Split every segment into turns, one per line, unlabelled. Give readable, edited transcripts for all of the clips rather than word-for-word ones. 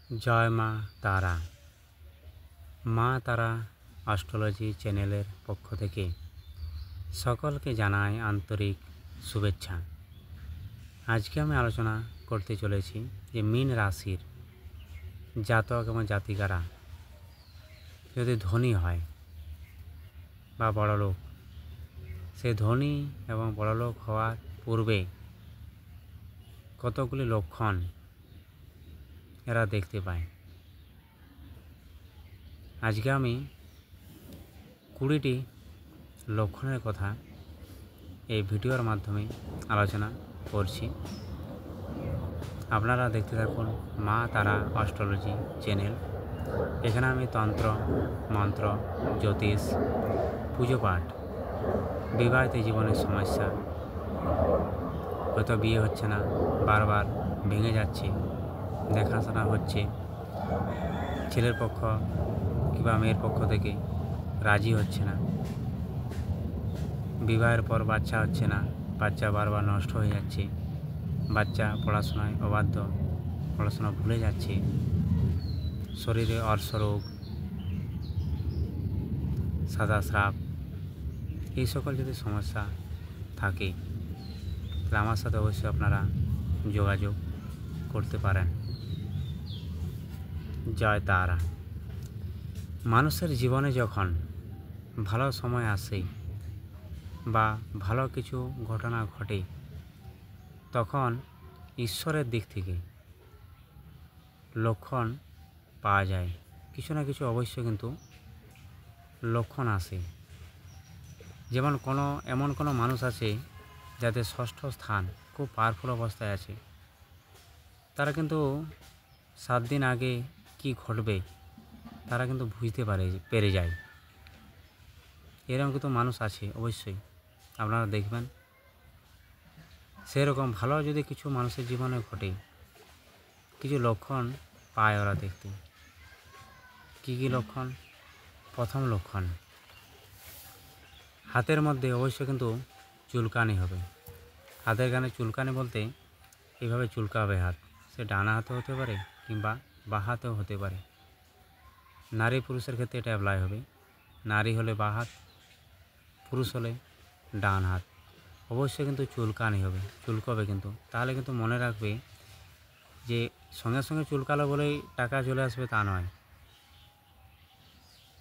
জয় মা তারা। মা তারা অ্যাস্ট্রোলজি চ্যানেলের পক্ষ থেকে সকলকে জানাই আন্তরিক শুভেচ্ছা। আজকে আমি আলোচনা করতে চলেছি যে মীন রাশির জাতক এবং জাতিকারা যদি ধনী হয় বা বড়লোক, সে ধনী এবং বড়লোক হওয়ার পূর্বে কতগুলি লক্ষণ এরা দেখতে পায়। আজকে আমি 20টি লক্ষণের কথা এই ভিডিওর মাধ্যমে আলোচনা করছি। আপনারা দেখতে থাকুন মা তারা অ্যাস্ট্রোলজি চ্যানেল। এখানে আমি তন্ত্র, মন্ত্র, জ্যোতিষ, পুজো পাঠ, বিবাহিত জীবনের সমস্যা, হয়তো বিয়ে হচ্ছে না, বারবার ভেঙে যাচ্ছে, দেখাশোনা হচ্ছে, ছেলের পক্ষ কিংবা মেয়ের পক্ষ থেকে রাজি হচ্ছে না, বিবাহের পর বাচ্চা হচ্ছে না, বাচ্চা বারবার নষ্ট হয়ে যাচ্ছে, বাচ্চা পড়াশোনায় অবাধ্য, পড়াশোনা ভুলে যাচ্ছে, শরীরে অর্শরোগ, সাদা স্রাব, এই সকল যদি সমস্যা থাকে তাহলে আমার সাথে অবশ্যই আপনারা যোগাযোগ করতে পারেন। জয় তারা। মানুষের জীবনে যখন ভালো সময় আসে বা ভালো কিছু ঘটনা ঘটে, তখন ঈশ্বরের দিক থেকে লক্ষণ পাওয়া যায়। কিছু না কিছু অবশ্যই কিন্তু লক্ষণ আসে। যেমন এমন কোনো মানুষ আছে যাদের ষষ্ঠ স্থান খুব পাওয়ারফুল অবস্থায় আছে, তারা কিন্তু 7 দিন আগে কি ঘটবে তারা কিন্তু বুঝতে পেরে যায়। এরকম কিন্তু মানুষ আছে, অবশ্যই আপনারা দেখবেন। সেরকম ভালো যদি কিছু মানুষের জীবনে ঘটে, কিছু লক্ষণ পায় ওরা দেখতে। কী কী লক্ষণ? প্রথম লক্ষণ, হাতের মধ্যে অবশ্যই কিন্তু চুলকানি হবে। হাতের গানে চুলকানি বলতে এইভাবে চুলকাবে হাত, সে ডানা হাতে হতে পারে কিংবা বাঁ হাতেও হতে পারে। নারী পুরুষের ক্ষেত্রে এটা অ্যাপ্লাই হবে। নারী হলে বাঁ হাত, পুরুষ হলে ডান হাত। অবশ্যই কিন্তু চুলকানি হবে, চুলকাবে কিন্তু। তাহলে কিন্তু মনে রাখবে যে সঙ্গে সঙ্গে চুলকালো বলেই টাকা চলে আসবে তা নয়।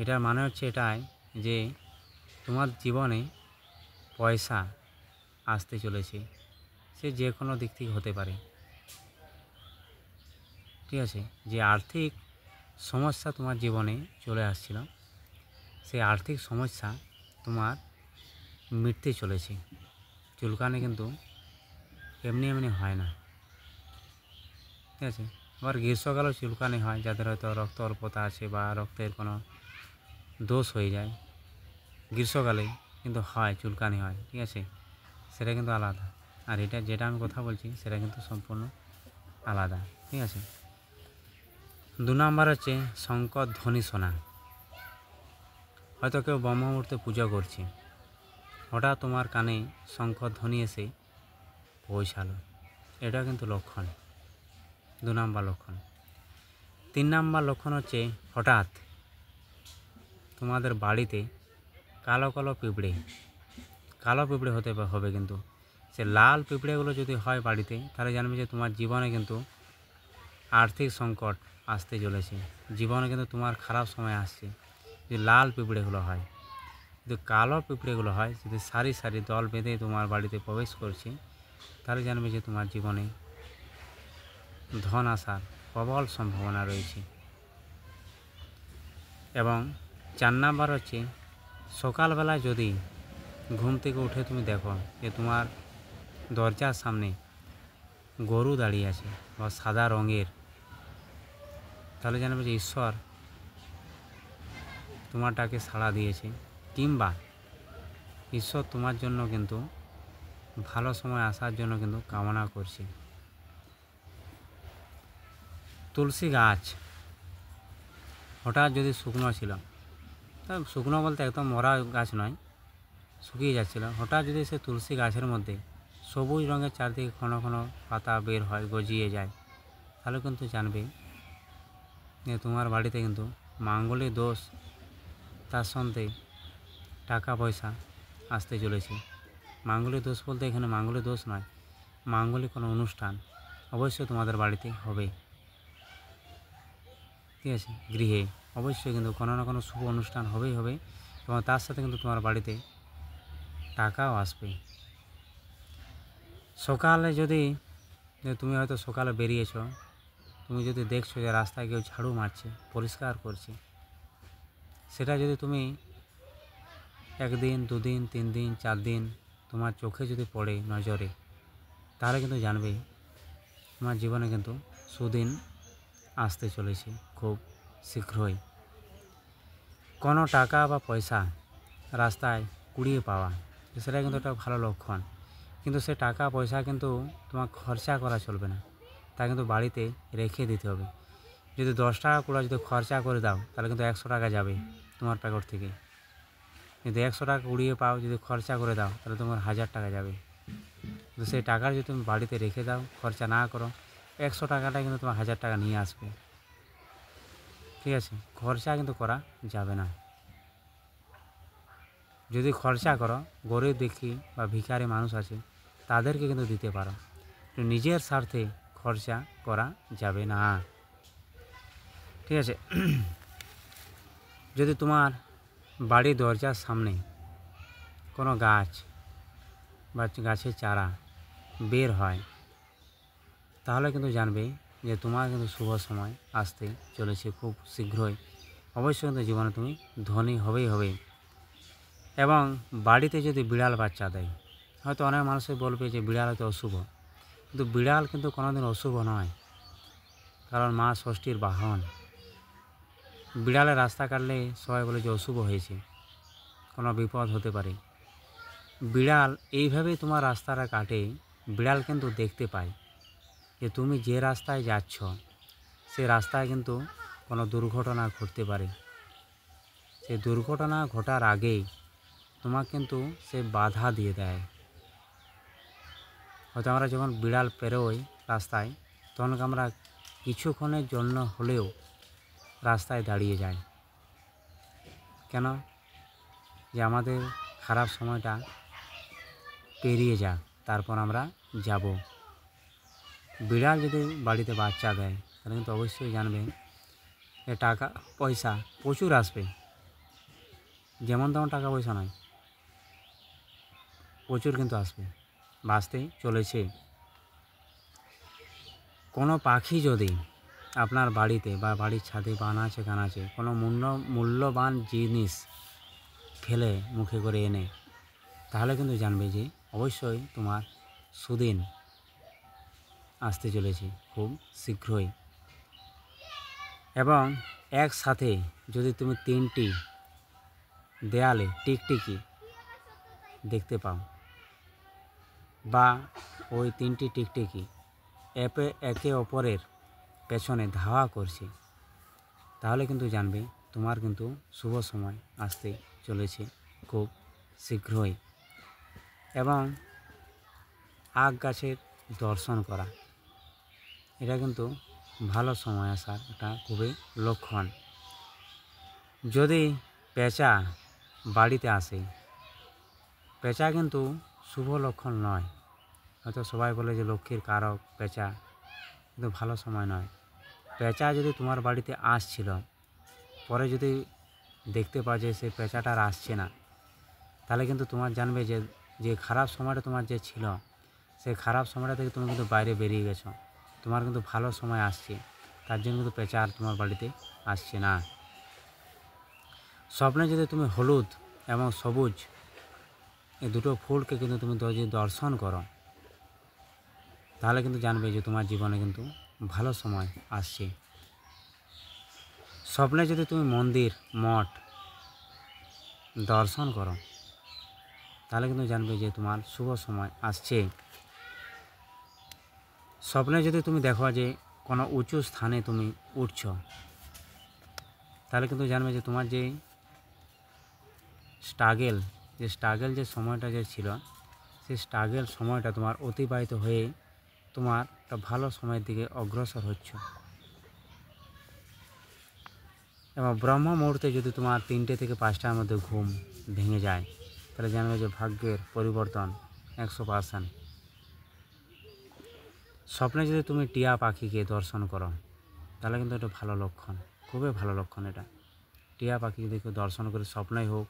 এটার মানে হচ্ছে এটাই যে তোমার জীবনে পয়সা আসতে চলেছে, সে যে কোনো দিক থেকে হতে পারে। ঠিক আছে, যে আর্থিক সমস্যা তোমার জীবনে চলে আসছিল, সেই আর্থিক সমস্যা তোমার মিটতে চলেছে। চুলকানি কিন্তু এমনি এমনি হয় না। ঠিক আছে, আবার গ্রীষ্মকালেও চুলকানি হয়, যাদের হয়তো রক্ত অল্পতা আছে বা রক্তের কোনো দোষ হয়ে যায়, গ্রীষ্মকালে কিন্তু হয়, চুলকানি হয়। ঠিক আছে, সেটা কিন্তু আলাদা। আর এটা যেটা আমি কথা বলছি সেটা কিন্তু সম্পূর্ণ আলাদা। ঠিক আছে। 2 নম্বর হচ্ছে শঙ্কর ধ্বনি শোনা। হয়তো কেউ ব্রহ্ম মুহূর্তে পুজো করছে, হঠাৎ তোমার কানে শঙ্কর ধ্বনি এসে পৌঁছালো, এটা কিন্তু লক্ষণ। 2 নম্বর লক্ষণ। 3 নম্বর লক্ষণ হচ্ছে হঠাৎ তোমাদের বাড়িতে কালো কালো পিঁপড়ে হতে হবে। কিন্তু সে লাল পিঁপড়েগুলো যদি হয় বাড়িতে, তাহলে জানবে যে তোমার জীবনে কিন্তু আর্থিক সংকট আসতে চলেছে, জীবনে কিন্তু তোমার খারাপ সময় আসছে। যদি লাল পিঁপড়েগুলো হয়, যদি কালো পিঁপড়েগুলো হয়, যদি সারি সারি দল বেঁধে তোমার বাড়িতে প্রবেশ করছে, তাহলে জানবে যে তোমার জীবনে ধন আসার প্রবল সম্ভাবনা রয়েছে। এবং 4 নাম্বার হচ্ছে সকালবেলায় যদি ঘুম থেকে উঠে তুমি দেখো যে তোমার দরজার সামনে গরু দাঁড়িয়ে আছে বা সাদা রঙের, তাহলে জানবে যে ঈশ্বর তোমার ডাকে সাড়া দিয়েছে, কিংবা ঈশ্বর তোমার জন্য কিন্তু ভালো সময় আসার জন্য কিন্তু কামনা করছে। তুলসী গাছ হঠাৎ যদি শুকনো ছিল, শুকনো বলতে একদম মরা গাছ নয়, শুকিয়ে যাচ্ছিল, হঠাৎ যদি সে তুলসী গাছের মধ্যে সবুজ রঙের চারদিকে ঘন ঘন পাতা বের হয়, গজিয়ে যায়, তাহলে কিন্তু জানবে যে তোমার বাড়িতে কিন্তু মাঙ্গলিক দোষ, তার সঙ্গে টাকা পয়সা আসতে চলেছে। মাঙ্গলিক দোষ বলতে এখানে মাঙ্গলিক দোষ নয়, মাঙ্গলিক কোনো অনুষ্ঠান অবশ্যই তোমাদের বাড়িতে হবে, ঠিক আছে। গৃহে অবশ্যই কিন্তু কোনো না কোনো শুভ অনুষ্ঠান হবেই হবে, এবং তার সাথে কিন্তু তোমার বাড়িতে টাকাও আসবে। সকালে যদি তুমি হয়তো সকালে বেরিয়েছ, তুমি যদি দেখছো যে রাস্তায় কেউ ঝাড়ু মারছে, পরিষ্কার করছে, সেটা যদি তুমি 1 দিন 2 দিন 3 দিন 4 দিন তোমার চোখে যদি পড়ে, নজরে, তাহলে কিন্তু জানবে তোমার জীবনে কিন্তু সুদিন আসতে চলেছে খুব শীঘ্রই। কোনো টাকা বা পয়সা রাস্তায় কুড়িয়ে পাওয়া, সেটা কিন্তু একটা ভালো লক্ষণ, কিন্তু সে টাকা পয়সা কিন্তু তোমার খরচা করা চলবে না, তা কিন্তু বাড়িতে রেখে দিতে হবে। যদি 10 টাকা করে যদি খরচা করে দাও, তাহলে কিন্তু 100 টাকা যাবে তোমার প্যাকেট থেকে। যদি 100 টাকা কুড়িয়ে পাও, যদি খরচা করে দাও, তাহলে তোমার 1000 টাকা যাবে। কিন্তু সেই টাকা যদি তুমি বাড়িতে রেখে দাও, খরচা না করো, 100 টাকাটা কিন্তু তোমার 1000 টাকা নিয়ে আসবে, ঠিক আছে। খরচা কিন্তু করা যাবে না। যদি খরচা করো, গরিব দুঃখী বা ভিখারি মানুষ আছে, তাদেরকে কিন্তু দিতে পারো, নিজের স্বার্থে খরচা করা যাবে না, ঠিক আছে। যদি তোমার বাড়ির দরজার সামনে কোনো গাছ বা গাছের চারা বের হয়, তাহলে কিন্তু জানবে যে তোমার কিন্তু শুভ সময় আসতে চলেছে খুব শীঘ্রই। অবশ্যই কিন্তু জীবনে তুমি ধনী হবেই হবে। এবং বাড়িতে যদি বিড়াল বাচ্চা দেয়, হয়তো অনেক মানুষই বলবে যে বিড়াল হয়তো অশুভ, কিন্তু বিড়াল কিন্তু কোনোদিন অশুভ নয়, কারণ মা ষষ্ঠীর বাহন। বিড়ালে রাস্তা কাটলে সবাই বলে যে অশুভ হয়েছে, কোনো বিপদ হতে পারে। বিড়াল এইভাবেই তোমার রাস্তাটা কাটে। বিড়াল কিন্তু দেখতে পায় যে তুমি যে রাস্তায় যাচ্ছ, সে রাস্তায় কিন্তু কোনো দুর্ঘটনা ঘটতে পারে। সেই দুর্ঘটনা ঘটার আগেই তোমাকে কিন্তু সে বাধা দিয়ে দেয়। হয়তো আমরা যখন বিড়াল পেরোই রাস্তায়, তখন আমরা কিছুক্ষণের জন্য হলেও রাস্তায় দাঁড়িয়ে যাই। কেন? যে আমাদের খারাপ সময়টা পেরিয়ে যাক, তারপর আমরা যাব। বিড়াল যদি বাড়িতে বাচ্চা দেয়, তাহলে কিন্তু অবশ্যই জানবে যে টাকা পয়সা প্রচুর আসবে। যেমন তেমন টাকা পয়সা নয়, প্রচুর কিন্তু আসবে, বাঁচতেই চলেছে। কোনো পাখি যদি আপনার বাড়িতে বা বাড়ির ছাদে বা আনাচে কানাচে কোনো মূল্যবান জিনিস ফেলে মুখে করে এনে, তাহলে কিন্তু জানবে যে অবশ্যই তোমার সুদিন আসতে চলেছে খুব শীঘ্রই। এবং একসাথে যদি তুমি 3টি দেয়ালে টিকটিকি দেখতে পাও, বা ওই 3টি টিকটিকি একে অপরের পেছনে ধাওয়া করছে, তাহলে কিন্তু জানবে তোমার কিন্তু শুভ সময় আসতে চলেছে খুব শীঘ্রই। এবং আগ গাছের দর্শন করা, এটা কিন্তু ভালো সময় আসার একটা খুবই লক্ষণ। যদি পেঁচা বাড়িতে আসে, পেঁচা কিন্তু শুভ লক্ষণ নয়। হয়তো সবাই বলে যে লক্ষ্মীর কারক পেঁচা, কিন্তু ভালো সময় নয়। পেঁচা যদি তোমার বাড়িতে আসছিল, পরে যদি দেখতে পাও যে সেই পেঁচাটা আর আসছে না, তাহলে কিন্তু তোমার জানবে যে যে খারাপ সময়টা তোমার যে ছিল, সেই খারাপ সময়টা থেকে তুমি কিন্তু বাইরে বেরিয়ে গেছো, তোমার কিন্তু ভালো সময় আসছে। তার জন্য কিন্তু পেঁচা আর তোমার বাড়িতে আসছে না। স্বপ্নে যদি তুমি হলুদ এবং সবুজ এই দুটো ফুলকে কিন্তু তুমি যদি দর্শন করো, তাহলে কিন্তু জানবে যে তোমার জীবনে কিন্তু ভালো সময় আসছে। স্বপ্নে যদি তুমি মন্দির মঠ দর্শন করো, তাহলে কিন্তু জানবে যে তোমার শুভ সময় আসছে। স্বপ্নে যদি তুমি দেখো যে কোনো উঁচু স্থানে তুমি উঠছ, তাহলে কিন্তু জানবে যে তোমার যে স্ট্রাগেল যে সময়টা যে ছিল, সেই স্ট্রাগেল সময়টা তোমার অতিবাহিত হয়ে তোমার একটা ভালো সময়ের দিকে অগ্রসর হচ্ছ। এবং ব্রহ্ম মুহূর্তে যদি তোমার 3টে থেকে 5টার মধ্যে ঘুম ভেঙে যায়, তাহলে জানবে যে ভাগ্যের পরিবর্তন 100%। স্বপ্নে যদি তুমি টিয়া পাখিকে দর্শন করো, তাহলে কিন্তু এটা ভালো লক্ষণ, খুবই ভালো লক্ষণ। এটা টিয়া পাখি যদি কেউ দর্শন করে, স্বপ্নেই হোক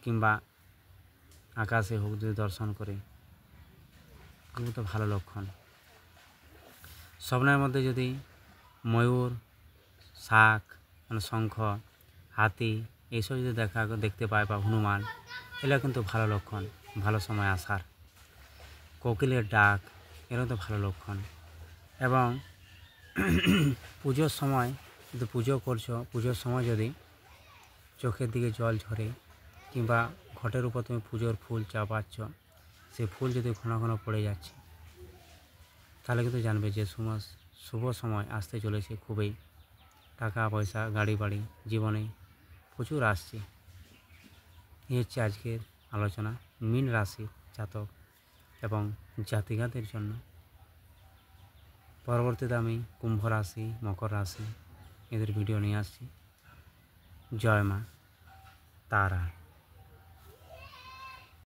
কিংবা আকাশে হোক, যদি দর্শন করে, খুবই তো ভালো লক্ষণ। স্বপ্নের মধ্যে যদি ময়ূর, শাক মানে শঙ্খ, হাতি এইসব যদি দেখতে পায় বা হনুমান, এগুলো কিন্তু ভালো লক্ষণ, ভালো সময় আসার। কোকিলের ডাক, এরও তো ভালো লক্ষণ। এবং পুজোর সময় যদি পুজো করছো, পুজোর সময় যদি চোখের দিকে জল ঝরে কিংবা ঘটের উপর তুমি পুজোর ফুল চাপাচ্ছ, সেই ফুল যদি ঘন ঘন পড়ে যাচ্ছে, তাহলে কিন্তু জানবে যে শুভ সময় আসতে চলেছে। খুবই টাকা পয়সা, গাড়ি বাড়ি জীবনে প্রচুর আসছে। এই হচ্ছে আজকের আলোচনা মীন রাশির জাতক এবং জাতিকাদের জন্য। পরবর্তীতে আমি কুম্ভ রাশি, মকর রাশি এদের ভিডিও নিয়ে আসছি। জয় মা তারা।